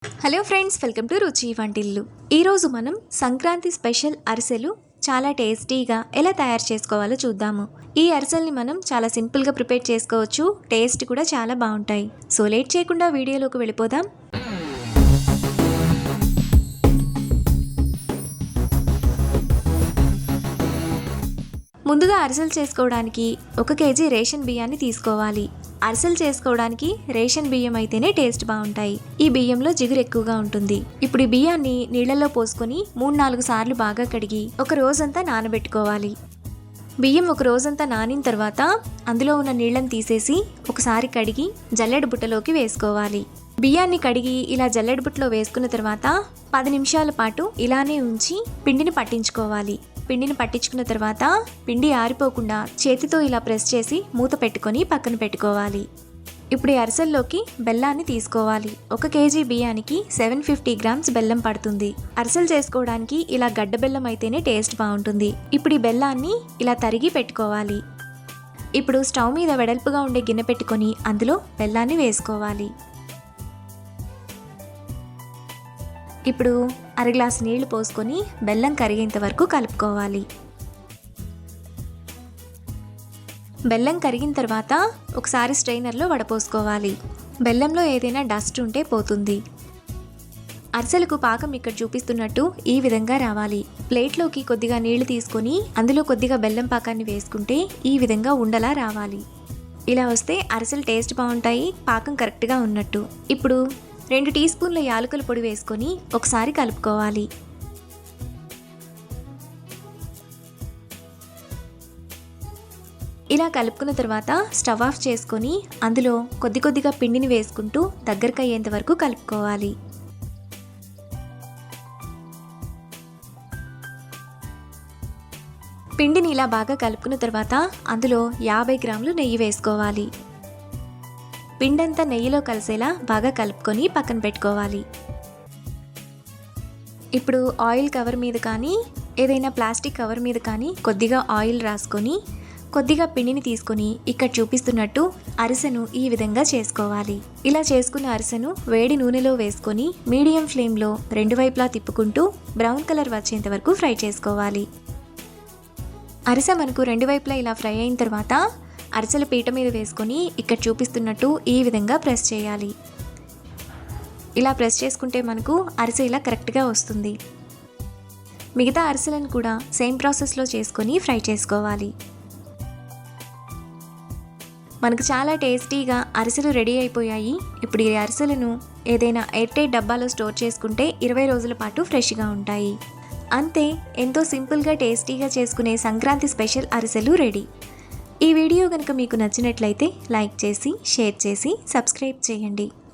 Hello friends, welcome to రుచి వంటిల్లు. ఈరోజు మనం సంక్రాంతి స్పెషల్ అరిసెలు చాలా టేస్టీగా ఎలా తయారు చేసుకోవాలో చూద్దాము. ఈ అరిసెల్ని మనం చాలా సింపుల్గా ప్రిపేర్ చేసుకోవచ్చు, టేస్ట్ కూడా చాలా బాగుంటాయి. సో లేట్ చేయకుండా వీడియోలోకి వెళ్ళిపోదాం. ముందుగా అరిసెలు చేసుకోవడానికి 1 కేజీ రేషన్ బియ్యాన్ని తీసుకోవాలి. అరిసెలు చేసుకోవడానికి రేషన్ బియ్యం అయితేనే టేస్ట్ బాగుంటాయి. ఈ బియ్యంలో జిగురు ఎక్కువగా ఉంటుంది. ఇప్పుడు ఈ బియ్యాన్ని నీళ్లలో పోసుకొని 3-4 సార్లు బాగా కడిగి ఒక రోజంతా నానబెట్టుకోవాలి. బియ్యం ఒక రోజంతా నానిన తర్వాత అందులో ఉన్న నీళ్లను తీసేసి ఒకసారి కడిగి జల్లెడ బుట్టలోకి వేసుకోవాలి. బియ్యాన్ని కడిగి ఇలా జల్లెడ బుట్టలో వేసుకున్న తర్వాత 10 నిమిషాల పాటు ఇలానే ఉంచి పిండిని పట్టించుకోవాలి. పిండిని పట్టించుకున్న తర్వాత పిండి ఆరిపోకుండా చేతితో ఇలా ప్రెస్ చేసి మూత పెట్టుకొని పక్కన పెట్టుకోవాలి. ఇప్పుడు ఈ అరిసెల్లోకి బెల్లాన్ని తీసుకోవాలి. 1 కేజీ బియ్యానికి 750 గ్రామ్స్ బెల్లం పడుతుంది. అరిసెలు చేసుకోవడానికి ఇలా గడ్డ బెల్లం అయితేనే టేస్ట్ బాగుంటుంది. ఇప్పుడు ఈ బెల్లాన్ని ఇలా తరిగి పెట్టుకోవాలి. ఇప్పుడు స్టవ్ మీద వెడల్పుగా ఉండే గిన్నె పెట్టుకొని అందులో బెల్లాన్ని వేసుకోవాలి. ఇప్పుడు 1/2 గ్లాస్ నీళ్లు పోసుకొని బెల్లం కరిగేంత వరకు కలుపుకోవాలి. బెల్లం కరిగిన తర్వాత ఒకసారి స్ట్రైనర్లో వడపోసుకోవాలి. బెల్లంలో ఏదైనా డస్ట్ ఉంటే పోతుంది. అరిసెలకు పాకం ఇక్కడ చూపిస్తున్నట్టు ఈ విధంగా రావాలి. ప్లేట్లోకి కొద్దిగా నీళ్లు తీసుకొని అందులో కొద్దిగా బెల్లం పాకాన్ని వేసుకుంటే ఈ విధంగా ఉండలా రావాలి. ఇలా వస్తే అరిసెలు టేస్ట్ బాగుంటాయి, పాకం కరెక్ట్గా ఉన్నట్టు. ఇప్పుడు 2 టీ స్పూన్ల యాలకుల పొడి వేసుకొని ఒకసారి కలుపుకోవాలి. ఇలా కలుపుకున్న తర్వాత స్టవ్ ఆఫ్ చేసుకొని అందులో కొద్దిగా పిండిని వేసుకుంటూ దగ్గరకు అయ్యేంత వరకు కలుపుకోవాలి. పిండిని ఇలా బాగా కలుపుకున్న తర్వాత అందులో 50 గ్రాములు నెయ్యి వేసుకోవాలి. పిండంతా నెయ్యిలో కలిసేలా బాగా కలుపుకొని పక్కన పెట్టుకోవాలి. ఇప్పుడు ఆయిల్ కవర్ మీద కానీ ఏదైనా ప్లాస్టిక్ కవర్ మీద కానీ కొద్దిగా ఆయిల్ రాసుకొని కొద్దిగా పిండిని తీసుకొని ఇక్కడ చూపిస్తున్నట్టు అరిసెను ఈ విధంగా చేసుకోవాలి. ఇలా చేసుకున్న అరిసెను వేడి నూనెలో వేసుకొని మీడియం ఫ్లేమ్లో 2 వైపులా తిప్పుకుంటూ బ్రౌన్ కలర్ వచ్చేంత వరకు ఫ్రై చేసుకోవాలి. అరిసె మనకు 2 వైపులా ఇలా ఫ్రై అయిన తర్వాత అరిసెల పీట మీద వేసుకొని ఇక్కడ చూపిస్తున్నట్టు ఈ విధంగా ప్రెస్ చేయాలి. ఇలా ప్రెస్ చేసుకుంటే మనకు అరిసె ఇలా కరెక్ట్గా వస్తుంది. మిగతా అరిసెలను కూడా సేమ్ ప్రాసెస్లో చేసుకొని ఫ్రై చేసుకోవాలి. మనకు చాలా టేస్టీగా అరిసెలు రెడీ అయిపోయాయి. ఇప్పుడు ఈ అరిసెలను ఏదైనా ఎయిర్ టైట్ డబ్బాలో స్టోర్ చేసుకుంటే 20 రోజుల పాటు ఫ్రెష్గా ఉంటాయి. అంతే, ఎంతో సింపుల్గా టేస్టీగా చేసుకునే సంక్రాంతి స్పెషల్ అరిసెలు రెడీ. ఈ వీడియో కనుక మీకు నచ్చినట్లయితే లైక్ చేసి, షేర్ చేసి, సబ్స్క్రైబ్ చేయండి.